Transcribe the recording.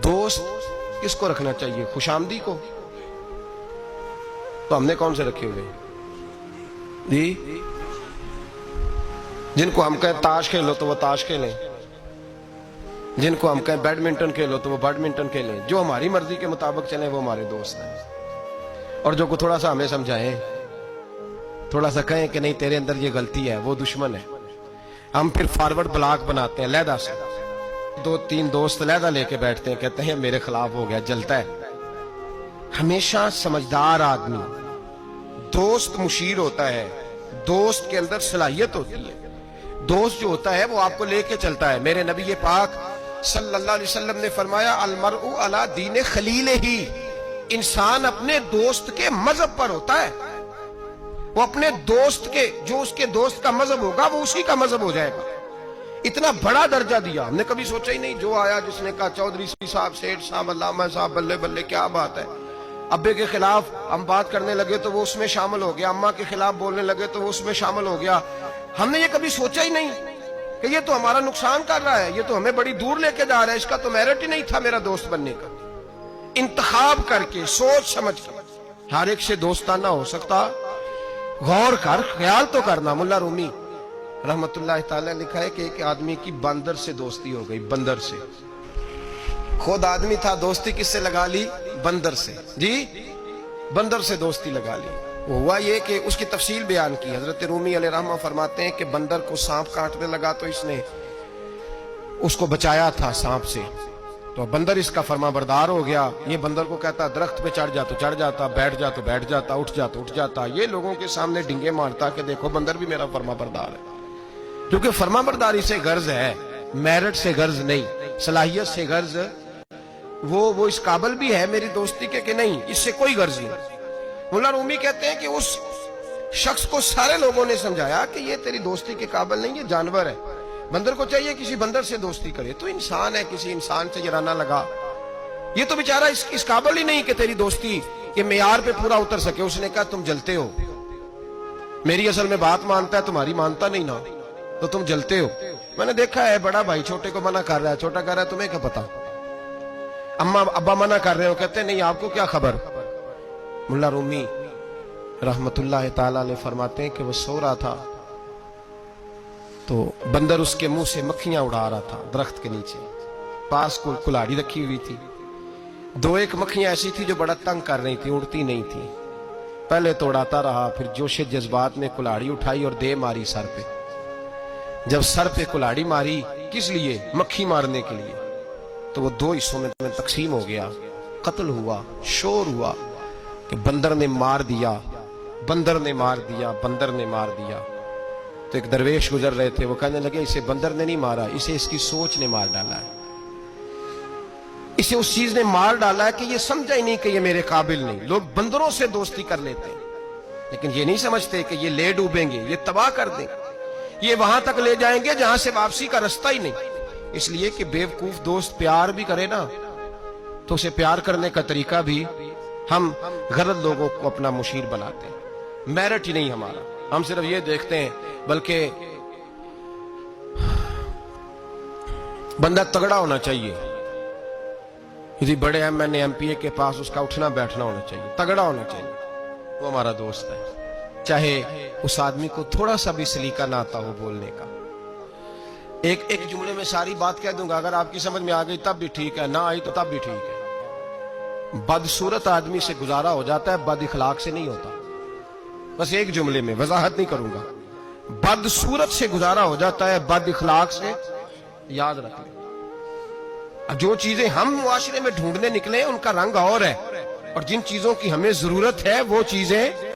दोस्त किसको रखना चाहिए? खुशामदी को? तो हमने कौन से रखे हुए जी? जिनको हम कहें ताश खेलो तो वो ताश खेलें, जिनको हम कहें बैडमिंटन खेलो तो वो बैडमिंटन खेलें। जो हमारी मर्जी के मुताबिक चले वो हमारे दोस्त हैं। और जो को थोड़ा सा हमें समझाएं, थोड़ा सा कहें कि नहीं तेरे अंदर ये गलती है, वो दुश्मन है। हम फिर फॉरवर्ड ब्लॉक बनाते हैं लहदा से। 2-3 दोस्त लहदा लेके बैठते हैं, कहते हैं मेरे खिलाफ हो गया, जलता है। हमेशा समझदार आदमी दोस्त मुशीर होता है, दोस्त के अंदर सलाहियत होती है। दोस्त जो होता है वो आपको लेके चलता है। मेरे नबी पाक सल्लल्लाहु अलैहि वसल्लम ने फरमाया अलमरउ अला दीन खलीलिही, इंसान अपने दोस्त के मजहब पर होता है। वो अपने दोस्त के, जो उसके दोस्त का मजहब होगा वो उसी का मजहब हो जाएगा। इतना बड़ा दर्जा दिया हमने कभी सोचा ही नहीं। जो आया जिसने कहा चौधरी साहब, सेठ साहब, अल्लामा साहब, बल्ले बल्ले क्या बात है। अब्बे के खिलाफ हम बात करने लगे तो वो उसमें शामिल हो गया, अम्मा के खिलाफ बोलने लगे तो वो उसमें शामिल हो गया। हमने ये कभी सोचा ही नहीं कि ये तो हमारा नुकसान कर रहा है, ये तो हमें बड़ी दूर लेके जा रहा है, इसका तो मेरिट ही नहीं था मेरा दोस्त बनने का। इंतखाब करके, सोच समझ कर, हर एक से दोस्ताना हो सकता, गौर कर, ख्याल तो करना। मुल्ला रूमी रहमतुल्लाह ताला लिखा है कि एक आदमी की बंदर से दोस्ती हो गई, बंदर से। खुद आदमी था, दोस्ती किससे लगा ली? बंदर से जी, बंदर से दोस्ती लगा ली। वो हुआ ये कि उसकी तफसील बयान की। हजरत रूमी अलैहि रहमा फरमाते हैं कि बंदर को सांप काटने लगा तो इसने उसको बचाया था सांप से। तो बंदर इसका फरमाबरदार हो गया। ये बंदर को कहता दरख्त पे चढ़ जा तो चढ़ जाता, बैठ जा तो बैठ जाता, उठ जा तो उठ जाता। ये लोगों के सामने डिंगे मारता कि देखो बंदर भी मेरा फरमाबरदार है। क्योंकि फरमाबरदारी से गर्ज है, मेरिट से गर्ज नहीं, सलाहियत से गर्ज। वो इस काबिल भी है मेरी दोस्ती के कि नहीं, इससे कोई गर्ज नहीं। मुल्ला रूमी कहते हैं कि उस शख्स को सारे लोगों ने समझाया कि ये तेरी दोस्ती के काबिल नहीं, ये जानवर है। बंदर को चाहिए किसी बंदर से दोस्ती करे, तो इंसान है, किसी इंसान से जराना लगा। ये तो बेचारा इस काबिल ही नहीं कि तेरी दोस्ती के मेयार पे पूरा उतर सके। उसने कहा तुम जलते हो, मेरी असल में बात मानता है, तुम्हारी मानता नहीं ना, तो तुम जलते हो। मैंने देखा है बड़ा भाई छोटे को मना कर रहा है, छोटा कर रहा है, तुम्हें क्या पता। अम्मा अब्बा मना कर रहे हो, कहते नहीं आपको क्या खबर। मुल्ला रूमी रहमतुल्लाह ताला अलैह फरमाते हैं कि वो सो रहा था तो बंदर उसके मुंह से मक्खियां उड़ा रहा था दरख्त के नीचे। पास को कुल्हाड़ी रखी हुई थी, 2-1 मक्खियां ऐसी थी जो बड़ा तंग कर रही थी, उड़ती नहीं थी। पहले तो उड़ाता रहा, फिर जोश जज्बात में कुल्हाड़ी उठाई और दे मारी सर पे। जब सर पे कुल्हाड़ी मारी, किस लिए? मक्खी मारने के लिए। तो वो 2 हिस्सों में तकसीम हो गया, कत्ल हुआ, शोर हुआ कि बंदर ने मार दिया, बंदर ने मार दिया, बंदर ने मार दिया। तो एक दरवेश गुजर रहे थे, वो कहने लगे इसे बंदर ने नहीं मारा, इसे इसकी सोच ने मार डाला है, इसे उस चीज ने मार डाला है कि ये समझा ही नहीं कि ये मेरे काबिल नहीं। लोग बंदरों से दोस्ती कर लेते हैं, लेकिन ये नहीं समझते कि ये ले डूबेंगे, ये तबाह कर देंगे, ये वहां तक ले जाएंगे जहां से वापसी का रास्ता ही नहीं। इसलिए कि बेवकूफ दोस्त प्यार भी करे ना, तो उसे प्यार करने का तरीका भी हम गलत लोगों को अपना मुशीर बनाते हैं। मेरिट ही नहीं हमारा, हम सिर्फ ये देखते हैं, बल्कि बंदा तगड़ा होना चाहिए। किसी बड़े एमएनए एमपीए के पास उसका उठना बैठना होना चाहिए, तगड़ा होना चाहिए, वो हमारा दोस्त है। चाहे उस आदमी को थोड़ा सा भी सलीका ना आता हो बोलने का। एक जुमले में सारी बात कह दूंगा, अगर आपकी समझ में आ गई तब भी ठीक है, ना आई तो तब भी ठीक है। बदसूरत आदमी से गुजारा हो जाता है, बद इखलाक से नहीं होता। बस एक जुमले में, वजाहत नहीं करूंगा। बदसूरत से गुजारा हो जाता है, बद इखलाक से याद रख लें। जो चीजें हम मुआशरे में ढूंढने निकले उनका रंग और है, और जिन चीजों की हमें जरूरत है वो चीजें